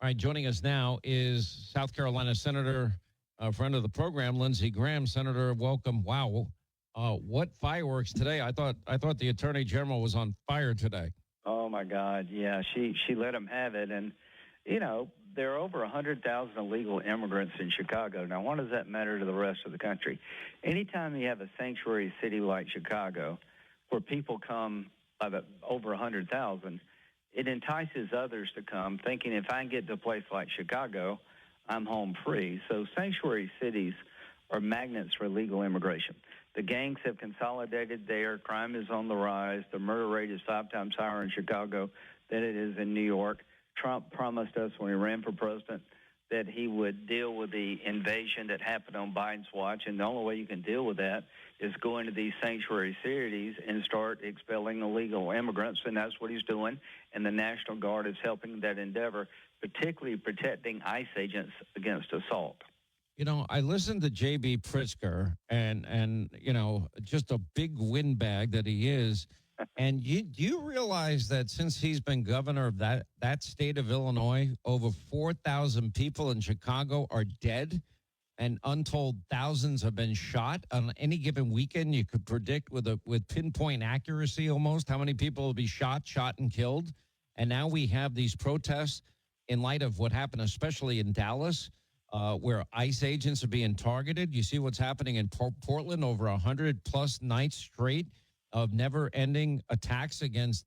All right, joining us now is South Carolina Senator, friend of the program, Lindsey Graham. Senator, welcome. Wow, what fireworks today! I thought the Attorney General was on fire today. Oh my God, yeah, she let them have it, and there are over 100,000 illegal immigrants in Chicago. Now, why does that matter to the rest of the country? Anytime you have a sanctuary city like Chicago, where people come by the over 100,000. It entices others to come, thinking if I can get to a place like Chicago, I'm home free. So sanctuary cities are magnets for illegal immigration. The gangs have consolidated there. Crime is on the rise. The murder rate is 5 times higher in Chicago than it is in New York. Trump promised us when he ran for president that he would deal with the invasion that happened on Biden's watch, and the only way you can deal with that is go into these sanctuary cities and start expelling illegal immigrants, and that's what he's doing, and the National Guard is helping that endeavor, particularly protecting ICE agents against assault. You know, I listened to J.B. Pritzker, and just a big windbag that he is. And you realize that since he's been governor of that state of Illinois, over 4,000 people in Chicago are dead, and untold thousands have been shot on any given weekend. You could predict with pinpoint accuracy almost how many people will be shot and killed. And now we have these protests in light of what happened, especially in Dallas, where ICE agents are being targeted. You see what's happening in Portland, over 100+ nights straight of never-ending attacks against,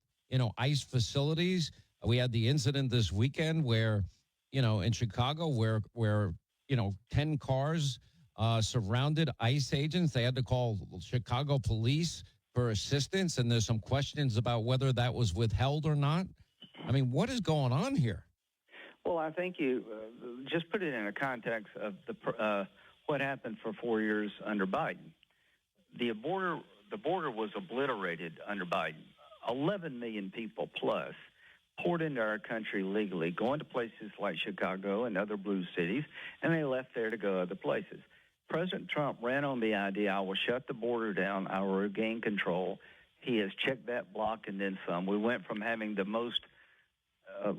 ICE facilities. We had the incident this weekend where, in Chicago, where 10 cars surrounded ICE agents. They had to call Chicago police for assistance, and there's some questions about whether that was withheld or not. I mean, what is going on here? Well, I think you just put it in a context of what happened for 4 years under Biden. The border was obliterated under Biden. 11 million people plus poured into our country legally, going to places like Chicago and other blue cities, and they left there to go other places. President Trump ran on the idea, I will shut the border down, I will regain control. He has checked that block and then some. We went from having the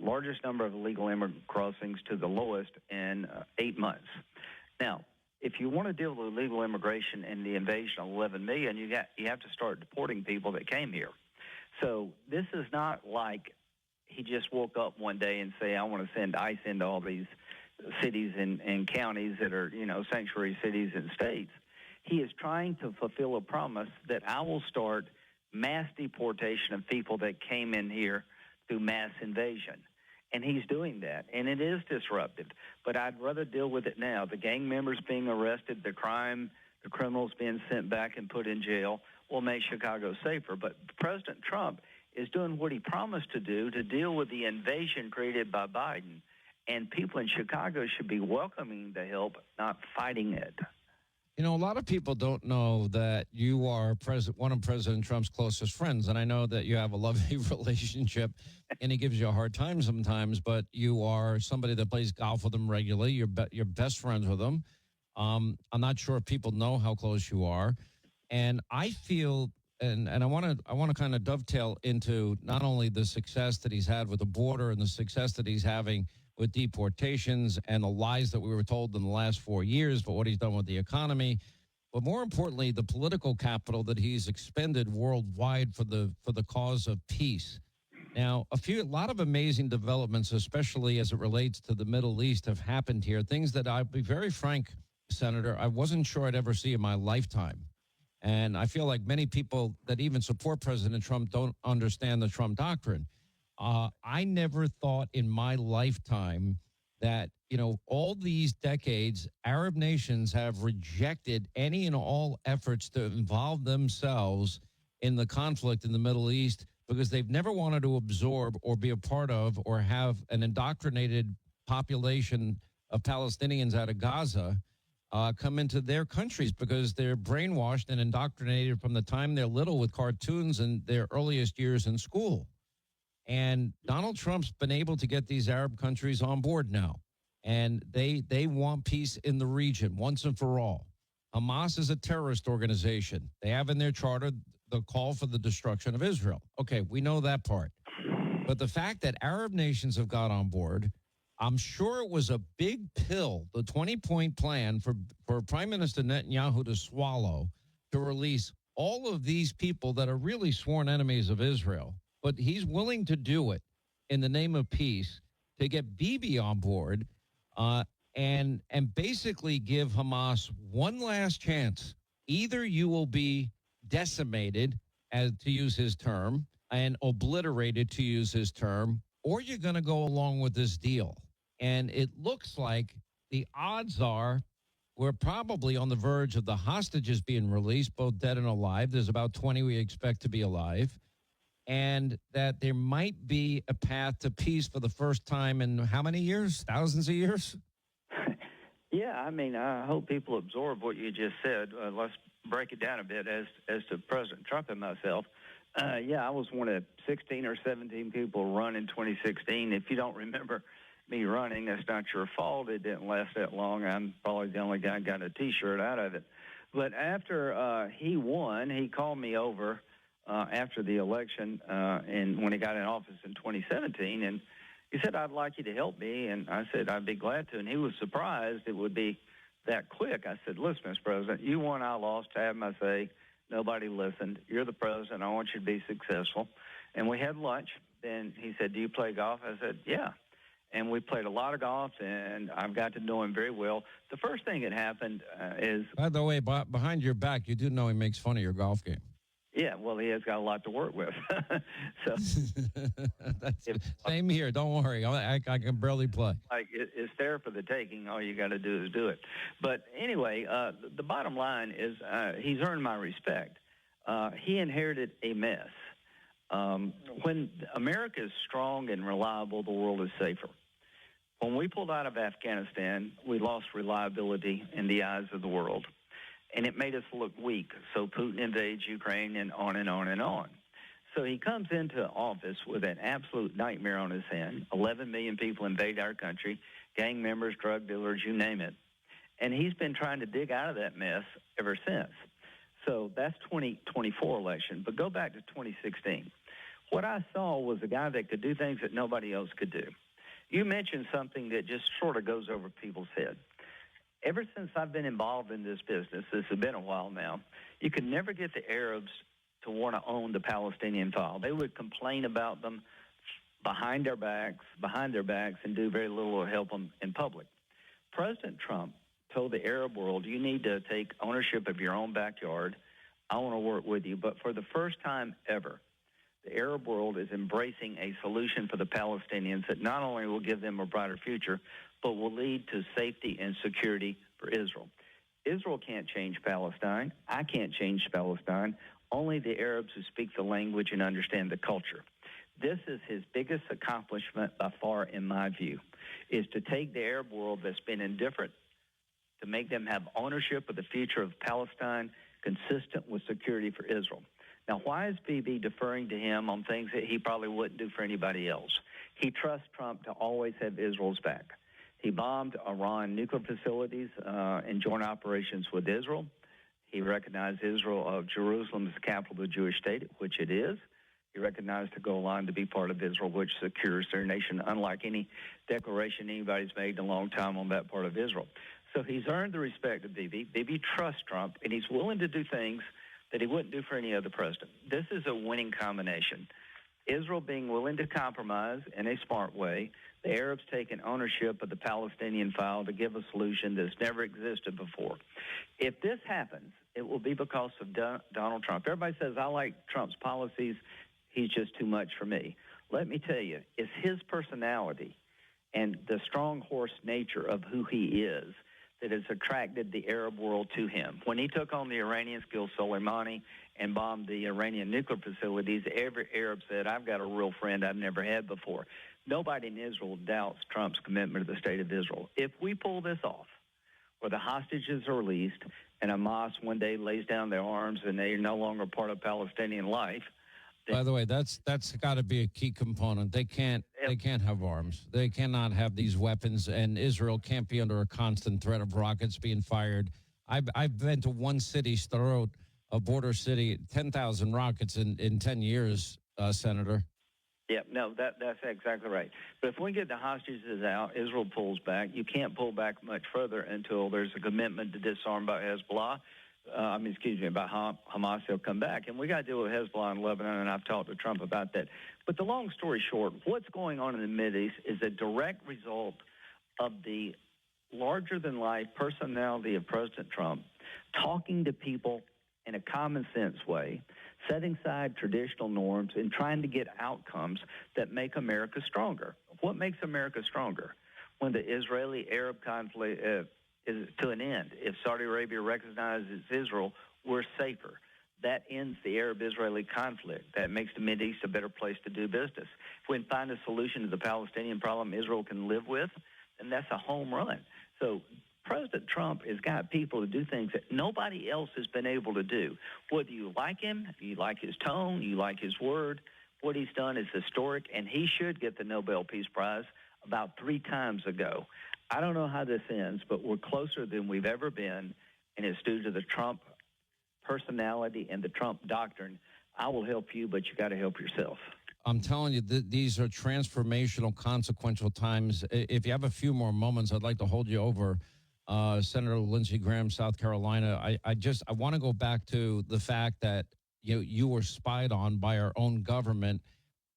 largest number of illegal immigrant crossings to the lowest in 8 months. Now, if you want to deal with illegal immigration and the invasion of 11 million, you have to start deporting people that came here. So this is not like he just woke up one day and say, I want to send ICE into all these cities and counties that are, sanctuary cities and states. He is trying to fulfill a promise that I will start mass deportation of people that came in here through mass invasion. And he's doing that, and it is disruptive. But I'd rather deal with it now. The gang members being arrested, the criminals being sent back and put in jail will make Chicago safer. But President Trump is doing what he promised to do to deal with the invasion created by Biden. And people in Chicago should be welcoming the help, not fighting it. A lot of people don't know that you are one of President Trump's closest friends, and I know that you have a lovely relationship, and he gives you a hard time sometimes, but you are somebody that plays golf with him regularly. You're best friends with him. I'm not sure if people know how close you are, and I feel, and I want to kind of dovetail into not only the success that he's had with the border and the success that he's having with deportations and the lies that we were told in the last 4 years, but what he's done with the economy, but more importantly, the political capital that he's expended worldwide for the cause of peace. Now, a lot of amazing developments, especially as it relates to the Middle East, have happened here. Things that I'll be very frank, Senator, I wasn't sure I'd ever see in my lifetime. And I feel like many people that even support President Trump don't understand the Trump doctrine. I never thought in my lifetime that, all these decades, Arab nations have rejected any and all efforts to involve themselves in the conflict in the Middle East because they've never wanted to absorb or be a part of or have an indoctrinated population of Palestinians out of Gaza come into their countries because they're brainwashed and indoctrinated from the time they're little with cartoons and their earliest years in school. And Donald Trump's been able to get these Arab countries on board now. And they want peace in the region once and for all. Hamas is a terrorist organization. They have in their charter the call for the destruction of Israel. Okay, we know that part. But the fact that Arab nations have got on board I'm sure it was a big pill, the 20-point plan for Prime Minister Netanyahu to swallow to release all of these people that are really sworn enemies of Israel. But he's willing to do it in the name of peace to get Bibi on board uh, and basically give Hamas one last chance. Either you will be decimated, as to use his term, and obliterated, to use his term, or you're going to go along with this deal. And it looks like the odds are we're probably on the verge of the hostages being released, both dead and alive. There's about 20 we expect to be alive. And that there might be a path to peace for the first time in how many years? Thousands of years? Yeah, I mean, I hope people absorb what you just said. Let's break it down a bit as to President Trump and myself. Yeah, I was one of 16 or 17 people run in 2016. If you don't remember me running, that's not your fault. It didn't last that long. I'm probably the only guy who got a T-shirt out of it. But after he won, he called me over after the election and when he got in office in 2017, and he said, I'd like you to help me. And I said, I'd be glad to. And he was surprised it would be that quick. I said, listen, Mr. President, you won, I lost, I have my say. Nobody listened. You're the president. I want you to be successful. And we had lunch. Then he said, do you play golf? I said, yeah. And we played a lot of golf, and I've got to know him very well. The first thing that happened is... By the way, behind your back, you do know he makes fun of your golf game. Yeah, well, he has got a lot to work with. So, same here. Don't worry. I can barely play. Like it's there for the taking. All you got to do is do it. But anyway, the bottom line is he's earned my respect. He inherited a mess. When America is strong and reliable, the world is safer. When we pulled out of Afghanistan, we lost reliability in the eyes of the world. And it made us look weak. So Putin invades Ukraine and on and on and on. So he comes into office with an absolute nightmare on his hand. 11 million people invade our country, gang members, drug dealers, you name it. And he's been trying to dig out of that mess ever since. So that's 2024 election. But go back to 2016. What I saw was a guy that could do things that nobody else could do. You mentioned something that just sort of goes over people's head. Ever since I've been involved in this business, this has been a while now, you could never get the Arabs to want to own the Palestinian file. They would complain about them behind their backs, and do very little to help them in public. President Trump told the Arab world, you need to take ownership of your own backyard. I want to work with you. But for the first time ever, the Arab world is embracing a solution for the Palestinians that not only will give them a brighter future, but will lead to safety and security for Israel. Israel can't change Palestine. I can't change Palestine. Only the Arabs who speak the language and understand the culture. This is his biggest accomplishment by far, in my view, is to take the Arab world that's been indifferent, to make them have ownership of the future of Palestine consistent with security for Israel. Now, why is Bibi deferring to him on things that he probably wouldn't do for anybody else? He trusts Trump to always have Israel's back. He bombed Iran nuclear facilities in joint operations with Israel. He recognized Israel of Jerusalem as the capital of the Jewish state, which it is. He recognized the goal line to be part of Israel, which secures their nation, unlike any declaration anybody's made in a long time on that part of Israel. So he's earned the respect of Bibi. Bibi trusts Trump, and he's willing to do things that he wouldn't do for any other president. This is a winning combination. Israel being willing to compromise in a smart way, the Arabs taking ownership of the Palestinian file to give a solution that's never existed before. If this happens, it will be because of Donald Trump. Everybody says, I like Trump's policies. He's just too much for me. Let me tell you, it's his personality and the strong horse nature of who he is that has attracted the Arab world to him. When he took on the Iranians, killed Soleimani, and bombed the Iranian nuclear facilities, every Arab said, I've got a real friend I've never had before. Nobody in Israel doubts Trump's commitment to the state of Israel. If we pull this off, where the hostages are released and Hamas one day lays down their arms and they are no longer part of Palestinian life. By the way, that's got to be a key component. They can't have arms. They cannot have these weapons, and Israel can't be under a constant threat of rockets being fired. I've been to one city, Sderot, a border city, 10,000 rockets in 10 years, Senator. Yeah, no, that's exactly right. But if we get the hostages out, Israel pulls back. You can't pull back much further until there's a commitment to disarm by Hezbollah. By Hamas, they'll come back. And we got to deal with Hezbollah in Lebanon, and I've talked to Trump about that. But the long story short, what's going on in the Mideast is a direct result of the larger-than-life personality of President Trump talking to people in a common-sense way, setting aside traditional norms, and trying to get outcomes that make America stronger. What makes America stronger? When the Israeli-Arab conflict is to an end. If Saudi Arabia recognizes Israel, we're safer. That ends the Arab-Israeli conflict. That makes the Mideast a better place to do business. If we can find a solution to the Palestinian problem Israel can live with, then that's a home run. So President Trump has got people to do things that nobody else has been able to do. Whether you like him, you like his tone, you like his word, what he's done is historic, and he should get the Nobel Peace Prize about 3 times ago. I don't know how this ends, but we're closer than we've ever been, and it's due to the Trump personality and the Trump doctrine. I will help you, but you got to help yourself. I'm telling you, these are transformational, consequential times. If you have a few more moments, I'd like to hold you over. Senator Lindsey Graham, South Carolina. I want to go back to the fact that you were spied on by our own government,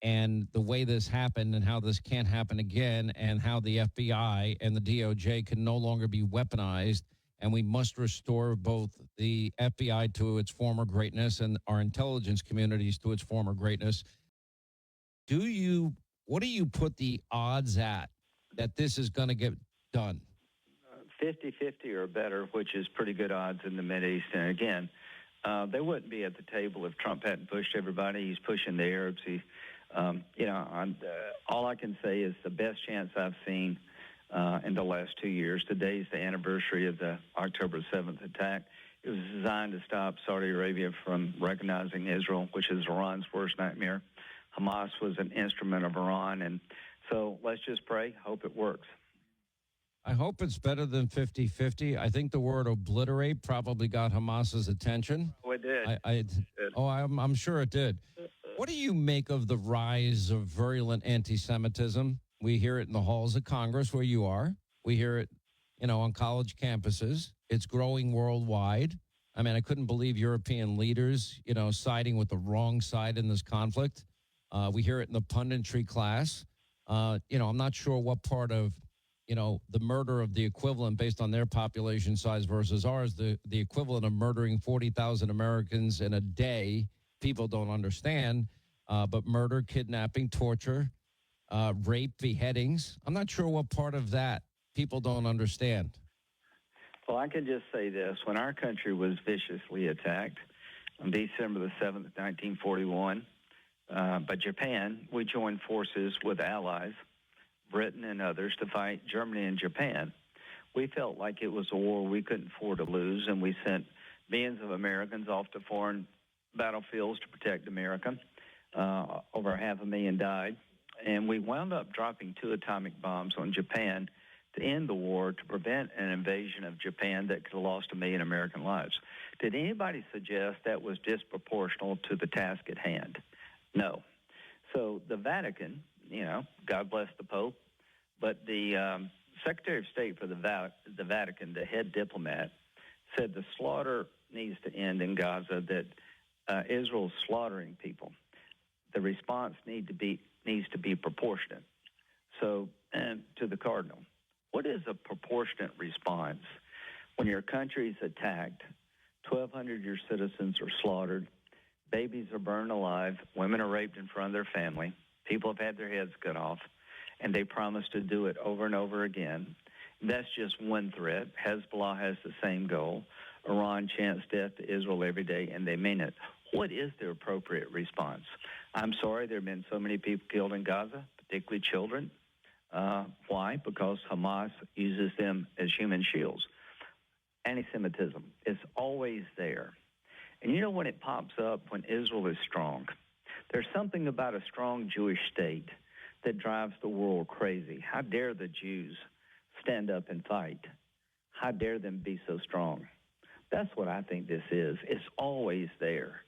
and the way this happened, and how this can't happen again, and how the FBI and the DOJ can no longer be weaponized, and we must restore both the FBI to its former greatness and our intelligence communities to its former greatness. What do you put the odds at that this is going to get done? 50-50 or better, which is pretty good odds in the Mideast. And again, they wouldn't be at the table if Trump hadn't pushed everybody. He's pushing the Arabs. All I can say is the best chance I've seen in the last 2 years. Today's the anniversary of the October 7th attack. It was designed to stop Saudi Arabia from recognizing Israel, which is Iran's worst nightmare. Hamas was an instrument of Iran. And so let's just pray, hope it works. I hope it's better than 50-50. I think the word obliterate probably got Hamas's attention. Oh, it did. I'm sure it did. What do you make of the rise of virulent anti-Semitism? We hear it in the halls of Congress where you are. We hear it, on college campuses. It's growing worldwide. I mean, I couldn't believe European leaders, siding with the wrong side in this conflict. We hear it in the punditry class. I'm not sure what part of the murder of the equivalent based on their population size versus ours, the equivalent of murdering 40,000 Americans in a day, people don't understand. But murder, kidnapping, torture, rape, beheadings, I'm not sure what part of that people don't understand. Well, I can just say this. When our country was viciously attacked on December the 7th, 1941, by Japan, we joined forces with allies, Britain and others, to fight Germany and Japan. We felt like it was a war we couldn't afford to lose, and we sent millions of Americans off to foreign battlefields to protect America. Over 500,000 died, and we wound up dropping 2 atomic bombs on Japan to end the war, to prevent an invasion of Japan that could have lost 1 million American lives. Did anybody suggest that was disproportional to the task at hand? No. So the Vatican, God bless the Pope, but the Secretary of State for the Vatican, the head diplomat, said the slaughter needs to end in Gaza, that Israel's slaughtering people. The response needs to be proportionate. So, and to the Cardinal, what is a proportionate response when your country is attacked, 1,200 of your citizens are slaughtered, babies are burned alive, women are raped in front of their family, people have had their heads cut off, and they promise to do it over and over again? That's just one threat. Hezbollah has the same goal. Iran chants death to Israel every day, and they mean it. What is the appropriate response? I'm sorry there have been so many people killed in Gaza, particularly children. Why? Because Hamas uses them as human shields. Anti-Semitism is always there. And when it pops up, when Israel is strong, there's something about a strong Jewish state that drives the world crazy. How dare the Jews stand up and fight? How dare them be so strong? That's what I think this is. It's always there,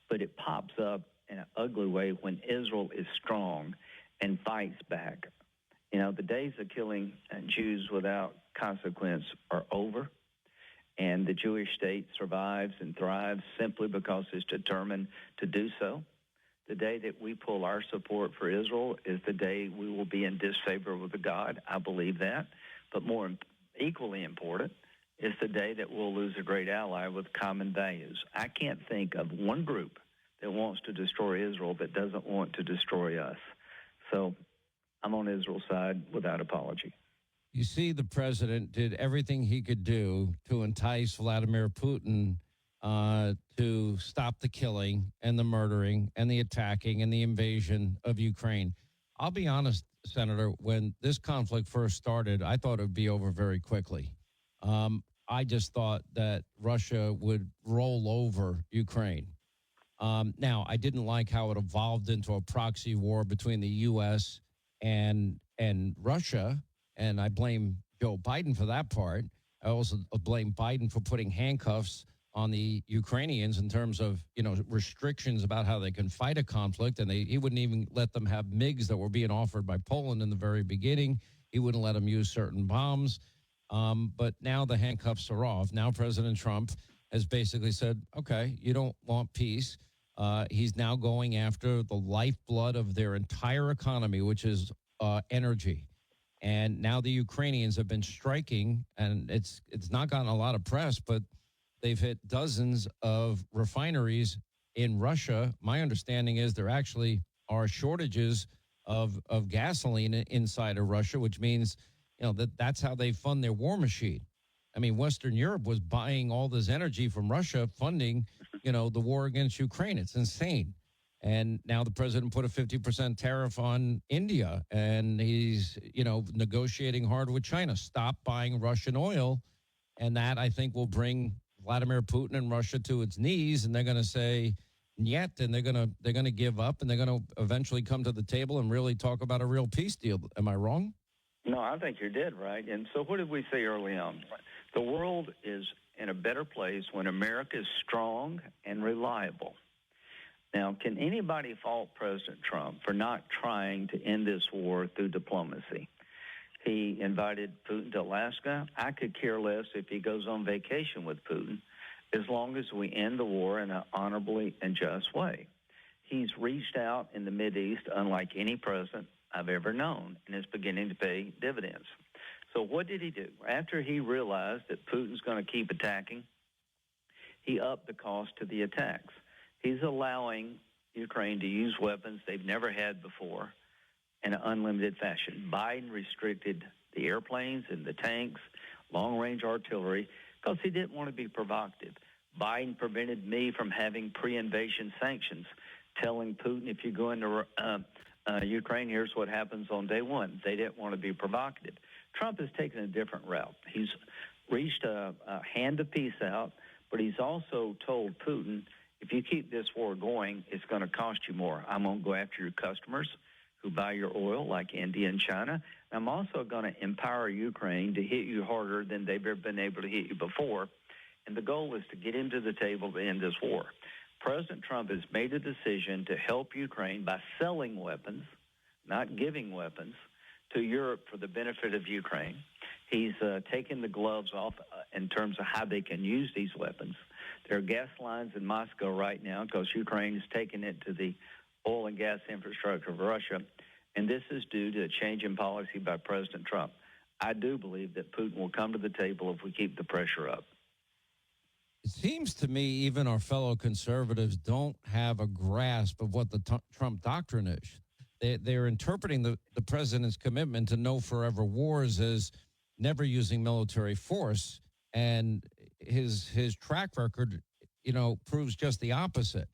but it pops up in an ugly way when Israel is strong and fights back. The days of killing Jews without consequence are over, and the Jewish state survives and thrives simply because it's determined to do so. The day that we pull our support for Israel is the day we will be in disfavor with God. I believe that. But equally important is the day that we'll lose a great ally with common values. I can't think of one group that wants to destroy Israel that doesn't want to destroy us. So I'm on Israel's side without apology. You see, the president did everything he could do to entice Vladimir Putin to stop the killing and the murdering and the attacking and the invasion of Ukraine. I'll be honest, Senator, when this conflict first started, I thought it would be over very quickly. I just thought that Russia would roll over Ukraine. Now, I didn't like how it evolved into a proxy war between the U.S. and Russia, and I blame Joe Biden for that part. I also blame Biden for putting handcuffs on the Ukrainians in terms of, restrictions about how they can fight a conflict, and he wouldn't even let them have MiGs that were being offered by Poland in the very beginning. He wouldn't let them use certain bombs. But now the handcuffs are off. Now President Trump has basically said, okay, you don't want peace. He's now going after the lifeblood of their entire economy, which is energy. And now the Ukrainians have been striking, and it's not gotten a lot of press, but they've hit dozens of refineries in Russia. My understanding is there actually are shortages of gasoline inside of Russia, which means that's how they fund their war machine. I mean, Western Europe was buying all this energy from Russia, funding, the war against Ukraine. It's insane. And now the president put a 50% tariff on India, and he's, negotiating hard with China. Stop buying Russian oil. And that, I think, will bring Vladimir Putin and Russia to its knees, and they're going to say, yet, and they're going to give up, and they're going to eventually come to the table and really talk about a real peace deal. Am I wrong? No, I think you're dead right. And so what did we say early on? The world is in a better place when America is strong and reliable. Now, can anybody fault President Trump for not trying to end this war through diplomacy? He invited Putin to Alaska. I could care less if he goes on vacation with Putin, as long as we end the war in an honorably and just way. He's reached out in the Mideast unlike any president I've ever known, and is beginning to pay dividends. So what did he do? After he realized that Putin's going to keep attacking, he upped the cost to the attacks. He's allowing Ukraine to use weapons they've never had before in an unlimited fashion. Biden restricted the airplanes and the tanks, long-range artillery, because he didn't want to be provocative. Biden prevented me from having pre-invasion sanctions, telling Putin, if you go into Ukraine, here's what happens on day one. They didn't want to be provocative. Trump has taken a different route. He's reached a hand of peace out, but he's also told Putin, if you keep this war going, it's going to cost you more. I'm going to go after your customers who buy your oil, like India and China. I'm also going to empower Ukraine to hit you harder than they've ever been able to hit you before. And the goal is to get him to the table to end this war. President Trump has made a decision to help Ukraine by selling weapons, not giving weapons, to Europe for the benefit of Ukraine. He's taken the gloves off in terms of how they can use these weapons. There are gas lines in Moscow right now because Ukraine is taking it to the oil and gas infrastructure of Russia, and this is due to a change in policy by President Trump. I do believe that Putin will come to the table if we keep the pressure up. It seems to me even our fellow conservatives don't have a grasp of what the Trump doctrine is. They're interpreting the president's commitment to no forever wars as never using military force, and his track record, proves just the opposite.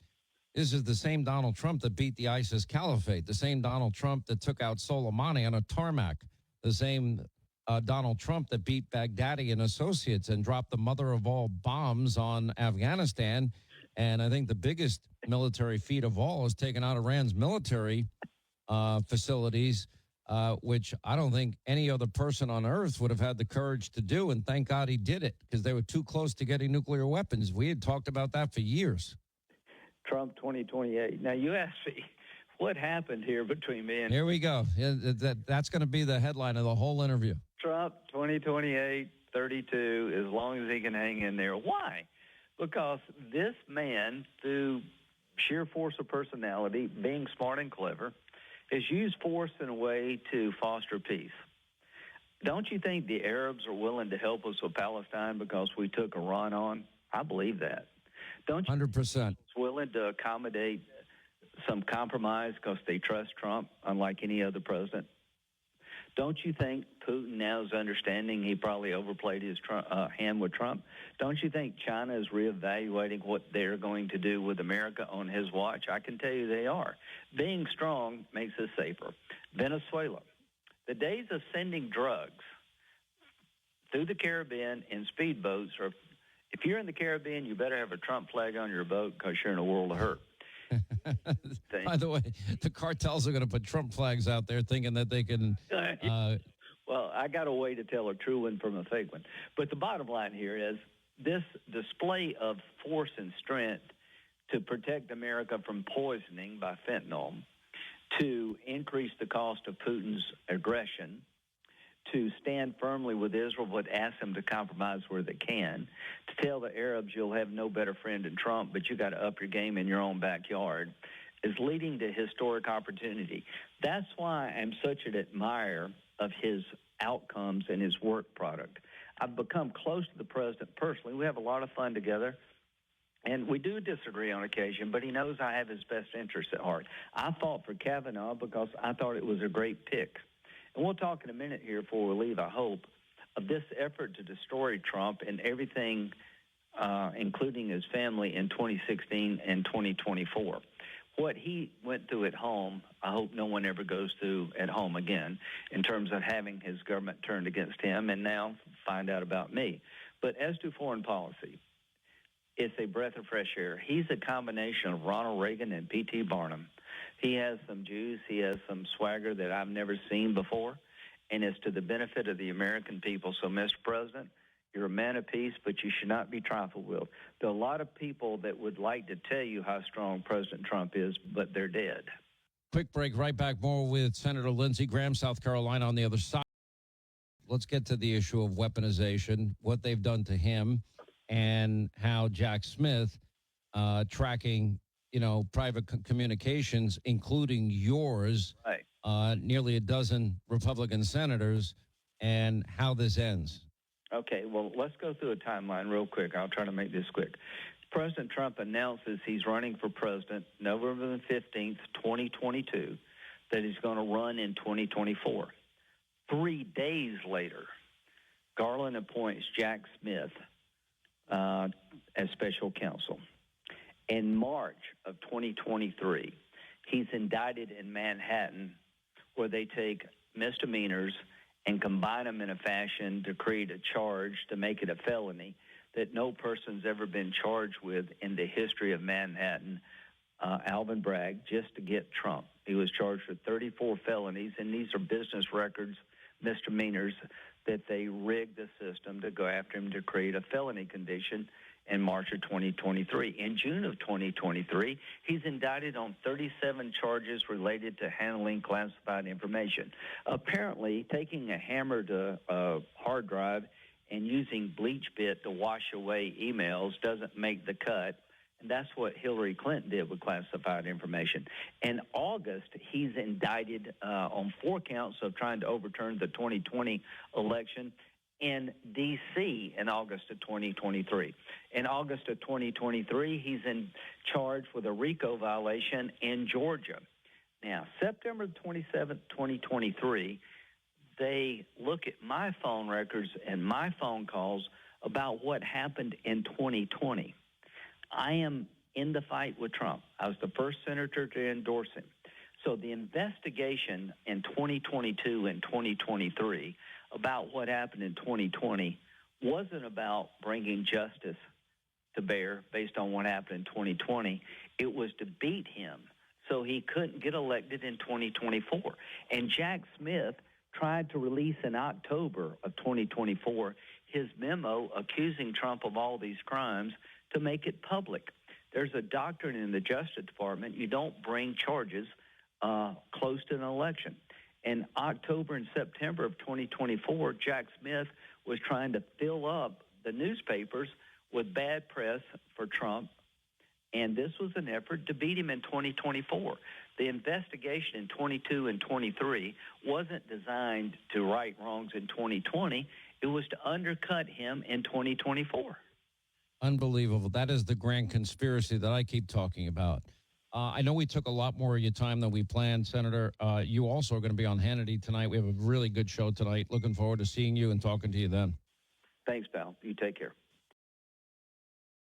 This is the same Donald Trump that beat the ISIS caliphate, the same Donald Trump that took out Soleimani on a tarmac, the same Donald Trump that beat Baghdadi and associates and dropped the mother of all bombs on Afghanistan. And I think the biggest military feat of all is taking out Iran's military facilities, which I don't think any other person on earth would have had the courage to do. And thank God he did it, because they were too close to getting nuclear weapons. We had talked about that for years. Trump 2028. Now, you asked me what happened here between me and Here we go. Yeah, that's going to be the headline of the whole interview. Trump 2028, 32, as long as he can hang in there. Why? Because this man, through sheer force of personality, being smart and clever, has used force in a way to foster peace. Don't you think the Arabs are willing to help us with Palestine because we took Iran on? I believe that. Don't you 100%. think it's willing to accommodate some compromise because they trust Trump, unlike any other president? Don't you think Putin now is understanding he probably overplayed his hand with Trump? Don't you think China is reevaluating what they're going to do with America on his watch? I can tell you they are. Being strong makes us safer. Venezuela. The days of sending drugs through the Caribbean in speedboats are, if you're in the Caribbean, you better have a Trump flag on your boat because you're in a world of hurt. By the way, the cartels are going to put Trump flags out there thinking that they can. Well, I got a way to tell a true one from a fake one. But the bottom line here is this display of force and strength to protect America from poisoning by fentanyl, to increase the cost of Putin's aggression, to stand firmly with Israel but ask them to compromise where they can, to tell the Arabs you'll have no better friend than Trump, but you got to up your game in your own backyard, is leading to historic opportunity. That's why I'm such an admirer of his outcomes and his work product. I've become close to the president personally. We have a lot of fun together. And we do disagree on occasion, but he knows I have his best interests at heart. I fought for Kavanaugh because I thought it was a great pick. And we'll talk in a minute here before we leave, I hope, of this effort to destroy Trump and everything, including his family, in 2016 and 2024. What he went through at home, I hope no one ever goes through at home again in terms of having his government turned against him and now find out about me. But as to foreign policy, it's a breath of fresh air. He's a combination of Ronald Reagan and P.T. Barnum. He has some juice. He has some swagger that I've never seen before, and it's to the benefit of the American people. So, Mr. President, you're a man of peace, but you should not be trifled with. There are a lot of people that would like to tell you how strong President Trump is, but they're dead. Quick break, right back. More with Senator Lindsey Graham, South Carolina, on the other side. Let's get to the issue of weaponization, what they've done to him, and how Jack Smith tracking, private communications, including yours, right. Nearly a dozen Republican senators, and how this ends. Okay, well, let's go through a timeline real quick. I'll try to make this quick. President Trump announces he's running for president November the 15th, 2022, that he's going to run in 2024. 3 days later, Garland appoints Jack Smith as special counsel. In March of 2023, he's indicted in Manhattan, where they take misdemeanors and combine them in a fashion to create a charge to make it a felony that no person's ever been charged with in the history of Manhattan, Alvin Bragg, just to get Trump. He was charged with 34 felonies, and these are business records, misdemeanors, that they rigged the system to go after him to create a felony conviction in March of 2023. In June of 2023, he's indicted on 37 charges related to handling classified information. Apparently, taking a hammered hard drive and using bleach bit to wash away emails doesn't make the cut. And that's what Hillary Clinton did with classified information. In August, he's indicted on 4 counts of trying to overturn the 2020 election in D.C. in August of 2023. In August of 2023, he's in charge with a RICO violation in Georgia. Now, September 27, 2023, they look at my phone records and my phone calls about what happened in 2020. I am in the fight with Trump. I was the first senator to endorse him. So the investigation in 2022 and 2023 about what happened in 2020 wasn't about bringing justice to bear based on what happened in 2020. It was to beat him so he couldn't get elected in 2024. And Jack Smith tried to release in October of 2024 his memo accusing Trump of all these crimes to make it public. There's a doctrine in the Justice Department: you don't bring charges close to an election. In October and September of 2024, Jack Smith was trying to fill up the newspapers with bad press for Trump, and this was an effort to beat him in 2024. The investigation in 22 and 23 wasn't designed to right wrongs in 2020. It was to undercut him in 2024. Unbelievable. That is the grand conspiracy that I keep talking about. I know we took a lot more of your time than we planned, Senator. You also are going to be on Hannity tonight. We have a really good show tonight. Looking forward to seeing you and talking to you then. Thanks, pal. You take care.